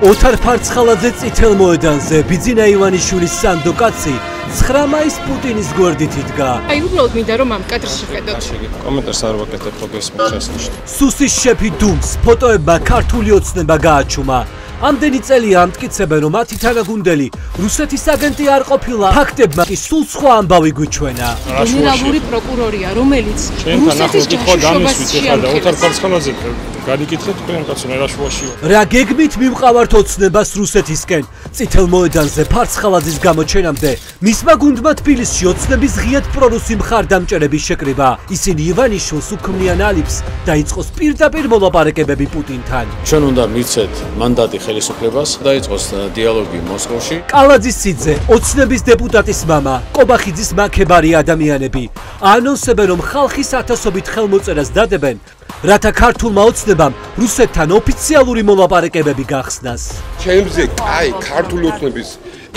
ოთარ ფარცხალაძე წითელ მოედანზე ბიძინა ივანიშვილის სანდო კაცი 9 მაის პუტინის გვერდით იდგა. აი უბრალოდ მინდა რომ ამ კადრს შეხედოთ. კომენტარს არ ვაკეთებ ფოტოს შესნიშნ. სუსის შეფი დუმს ფოტოებმა ქართული ოცნება გააჩუმა. ამდენი წელია ამტკიცებენ რომ მათი თანაგუნდელი რუსეთის აგენტი არ ყოფილა. ფაქტებმა კი სულ სხვა ამბავი გვიჩვენა. გენერალური პროკურორია, რომელიც რუსეთის ჯაშუშობას ოთარ ფარცხალაძე გადიკითხეთ თქვენ კაცო ერაშუაში. რა გეგმით მივყავართ ოცნებას რუსეთისკენ? წითელ მოედანზე ფარცხალაძის გამოჩენამდე მისმა გუნდმა თბილისში ოცნების ღიად პრორუსი მხარდამჭერების შეკრიბა. ისინი ივანიშვილს უქმნიან ალიფს დაიწყოს პირდაპირ მოლაპარაკებები პუტინთან. ჩვენ უნდა მივცეთ მანდატი ხელისუფლებას, დაიწყოს დიალოგი მოსკოვში. კალაძისიძე, ოცნების დეპუტატის მამა, კობახიძის მაქებარი ადამიანები აანონსებენ რომ ხალხის ათასობით ხელმოწერას დადებენ, რათა ქართულმა ოცნებამ რუსეთთან ოფიციალური მოლაპარაკებები გახსნას. ჩემზე კაი ქართული ოცნების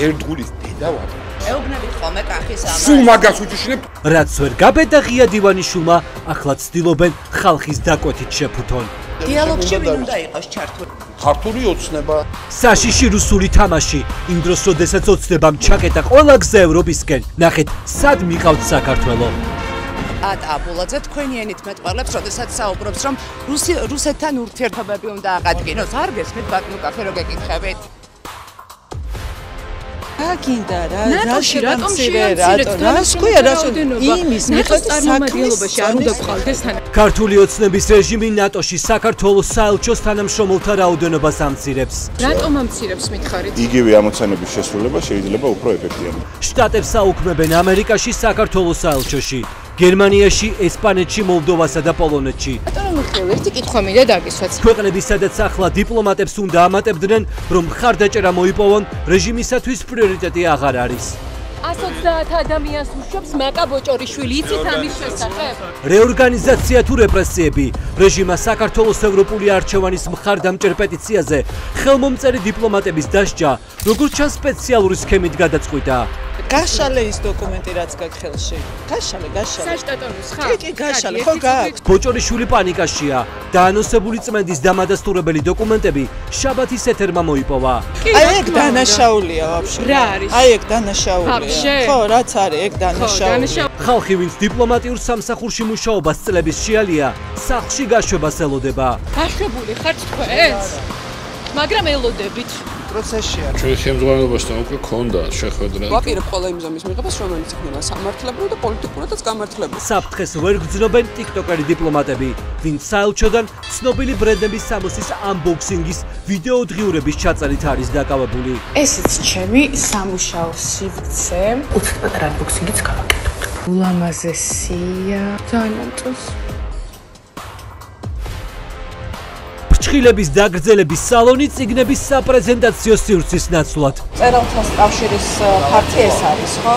ერთგულის დედა ვარ. ეუბნებით ხოლმე კახის ამას. სულ მაგას უჩიშნებ. რაც ვერ გაბედა ღია ივანიშვილმა, ახლა ცდილობენ ხალხის დაკვეთით შეფუთონ. დიალოგში ვინ უნდა იყოს ჩართული? ქართული ოცნება. საშიში რუსული თამაში, იმ დროს როდესაც ოცნებამ ჩაკეტა ყველა გზა ევროპისკენ. ნახეთ, სად მიყავთ საქართველო. აბულაძე თქვენი ენით მეტყველებს, როდესაც საუბრობს, რომ რუსეთთან ურთიერთობები უნდა აღადგინოს. არ გესმით ბატონო კაფე რო გეკითხებით? გინდა რა ნატოში რატომ შეამცირეთ იმის წარმომადგენლობაში არ უნდა გყავდეს თან. ქართული ოცნების რეჟიმი ნატოში საქართველოს საელჩოს თანამშრომელთა რაოდენობას ამცირებს. რატომ ამცირებს მითხარით? იგივე ამოცანების შესრულება შეიძლება უფრო ეფექტიანად. შტატებს აუქმებენ ამერიკაში, საქართველოს საელჩოში, გერმანიაში, ესპანეთში, მოლდოვასა და პოლონეთში. ბატონო მიხეილ, ერთი კითხვა მინდა დაგისვაც. ქვეყნების სადაც ახლა დიპლომატებს უნდა ამატებდნენ, რომ მხარდაჭერა მოიპოვონ, რეჟიმისათვის პრიორიტეტი აღარ არის. 120 ადამიანს უშვებს მაკა ბოჭორიშვილი, იცით ამის შესახებ? რეორგანიზაცია თუ რეპრესიები, რეჟიმმა საქართველოს ევროპული არჩევანის მხარდამჭერ პეტიციაზე ხელმომწერი დიპლომატების დასჯა, როგორც ჩანს სპეციალური სქემით გადაწყვიტა. გაშალე ის დოკუმენტი რაც გაქვს ხელში. გაშალე. საშტატო ნუსხა? კი, გაშალე, ხო გაქვს. ბოჭორიშვილი პანიკაშია. დაანონსებული წმენდის დამადასტურებელი დოკუმენტები შაბათის ეთერმა მოიპოვა. აი ეგ დანაშაულია ვაფშე. რა არის? აი ეგ დანაშაულია. ხო, რაც არის, ეგ დანაშაულია. ხალხი ვინც დიპლომატიურ სამსახურში მუშაობას წლების შეალია, სახლში გაშვებას ელოდება. გაშვებული ხართ თქვენს? მაგრამ ელოდებით. პროცესია. ჩვენი ხელმძღვანელობასთან უკვე ქონდა შეხვედრა. ვაპირებ ყველა იმ ზომის მიღებას, რომელიც იქნება სამართლებრივ და პოლიტიკურადაც გამართლებრივ. საფრთხეს ვერ გრძნობენ ტიკტოკერი დიპლომატები, ვინც საელჩოდან ცნობილი ბრენდების სამოსის unboxing-ის ვიდეო დღიურების ჩაწერით არის დაკავებული. ესეც ჩემი სამუშაო სივრცე. უცებ პატარა unboxing-იც გავაკეთოთ. ულამაზესია. ძალიან მომწონს. ფრჩხილების დაგრძელების სალონი წიგნების საპრეზენტაციო სივრცის ნაცვლად. წერალთა კავშირის ფართი ეს არის, ხო?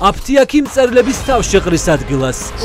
აფთიაქი მწერლების თავშეყრის ადგილას. ხო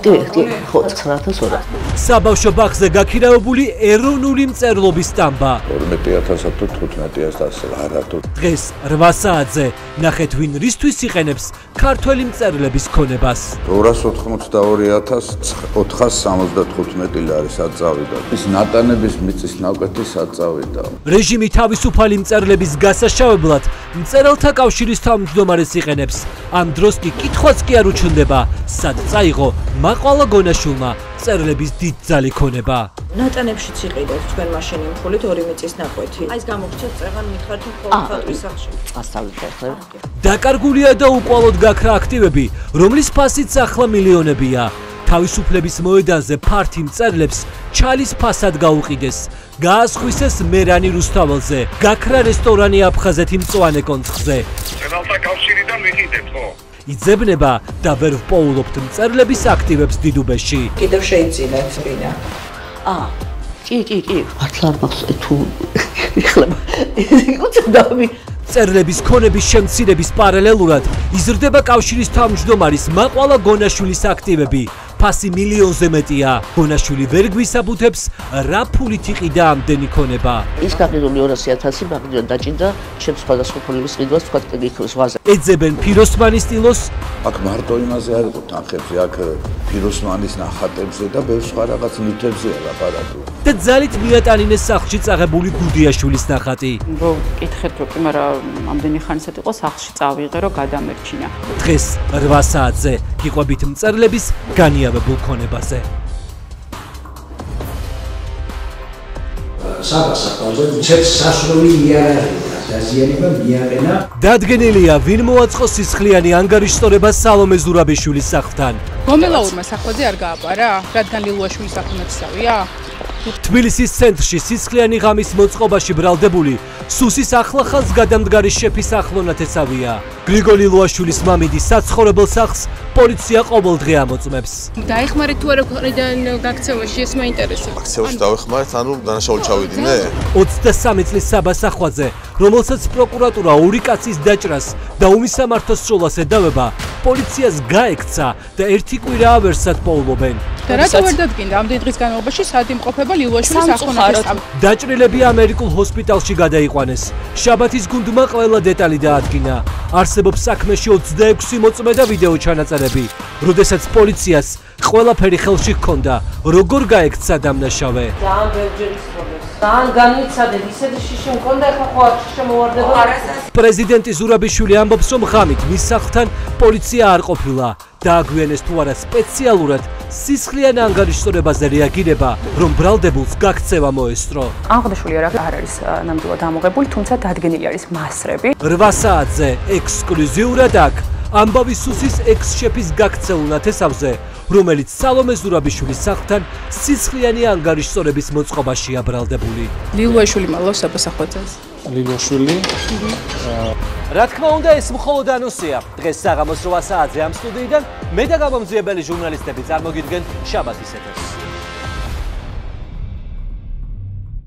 9200. საბავშვო ბაღზე გაქირავებული ეროვნული მწერლობის სტამბა. 12000 თუ 15000 არათუ. დღეს 8 საათზე ნახეთ ვინ რისთვის იყენებს ქართველი მწერლების ქონებას. 242475 ლარი საწავიდა. ის ნატანების მიწის ნაკვეთი საწავიდა. რეჟიმი თავისუფალი მწერლების გასაშავებლად მწერალთა კავშირის თავმჯდომარეს იყენებს. ამ დროს კი კითხვაც კი არ უჩნდება, სად წაიღო მაყვალა გონაშვილმა მწერლების დიდძალი ქონება. ნატანებშიც იყიდეთ თქვენ მაშინ იმხოლით 2 მიწის ნაკვეთი. აი ეს გამოგჩეთ წეღან მითხარით მხოლოდ ხატვის სახში. ასწავლით ახლა. დაკარგულია და უკვალოდ გაქრა აქტივები, რომლის ფასიც ახლა მილიონებია. თავისუფლების მოედანზე ფართი მწერლებს ჩალის ფასად გაუყიდეს. გაასხვისეს მერანი რუსთაველზე, გაქრა რესტორანი აფხაზეთი მწვანე კონცხზე. ჩემალთა კავშირიდან ვიყიდეთ, ხო? იძებნება და ვერ ვპოულობთ მწერლების აქტივებს დიდუბეში. კიდევ შეიძინეთ ბინა. კი. მართლა არ მახსოვს თუ ეხლა უცდავი. მწერლების ქონების შემცირების პარალელურად იზრდება კავშირის თავმჯდომარის მაყვალა გონაშვილის აქტივები. ფასი მილიონზე მეტია. გონაშვილი ვერ გვისაბუთებს რა ფულით იყიდა ამდენი ქონება. ის გაყიდული 200.000 მაგდრიდან დაჭირდა ჩემს სხვადასხვა ფულების ყიდვას თქვა ზღვაზე. ეძებენ ფიროსმანის სტილოს. აქ მარტო იმაზე არ იყო თანხებზე, აქ ფიროსმანის ნახატებზე და ბევრ სხვა რაღაც ნივთებზეა ლაპარაკი. და ძალით მიატანინეს სახლში წაღებული გუდიაშვილის ნახატი. კითხეთ რომ მაგრამ ამდენი ხანისად იყო სახლში წავიღე რომ გადამერჩინა. დღეს 8 საათზე გიყვებით მწერლების განიავებულ ქონებაზე. დადგენილია ვინ მოაწყო სისხლიანი ანგარიშტორებას სალომე ზურაბიშვილის სახლთან. გომელაურმა სახვაზე არ გააპარა, რადგან ლილუაშვილის საფრთხეებია? თბილისის ცენტრში სისხლიანი ღამის მოწყობაში ბრალდებული სუსის ახლახანს გადამდგარი შეფის ახლონათესავია. გრიგოლ ლილუაშვილის მამიდი საცხოვრებელ სახლს პოლიცია ყოველდღე ამოწმებს. დაიხმარეთ თუ არა ქვეყნიდან გაქცევაში, ეს მაინტერესებს. გაქცევაში დავეხმარეთ, ანუ დანაშაული ჩავიდინე? 23 წლის საბა სახვაძე, რომელსაც პროკურატურა ორი კაცის დაჭრას და უმისამართო სროლას ედავება, პოლიციას გაექცა და ერთი კვირაა ვერსად პოულობენ. და რატო ვერ დადგინდა ამდენი დღის განმავლობაში სად იმყოფება ლილუაშვილის ახლონათესავი? დაჭრილები ამერიკულ ჰოსპიტალში გადაიყვანეს. შაბათის გუნდმა ყველა დეტალი დაადგინა. არსებობს საქმეში 26 მოწმე და ვიდეო ჩანაწერები, როდესაც პოლიციას ყველაფერი ხელში ჰქონდა, როგორ გაექცა დამნაშავე. ძალიან ბევრჯერ ისწავლეს. ძალიან განვიცადეთ, ისეთი შიში მქონდა, ახლა ხო არ შემოვარდება. პრეზიდენტი ზურაბიშვილი ამბობს, რომ ღამით მის სახლთან პოლიცია არ ყოფილა. დააგვიანეს თუ არა სპეციალურად სისხლიან ანგარიშტორებაზე რეაგირება, რომ ბრალდებულს გაქცევა მოესწრო. აღნიშნული არ არის ნამდვილად ამოღებული, თუმცა დადგენილი არის მასრები. 8 საათზე ექსკლუზიურად აქ ამბავი სუსის ექს-შეფის გაქცეულ ნათესავზე, რომელიც სალომე ზურაბიშვილის სახლთან სისხლიანი ანგარიშტორების მოწყობაშია ბრალდებული. ლილუაშვილი მალავს საფასახვაძეს. ლილუაშვილი? რა თქმა უნდა, ეს მხოლოდ ანონსია. დღეს საღამოს 8 საათზე ამ სტუდიიდან მე და გამომძიებელი ჟურნალისტები წარმოგიდგენთ შაბათის ეთერს.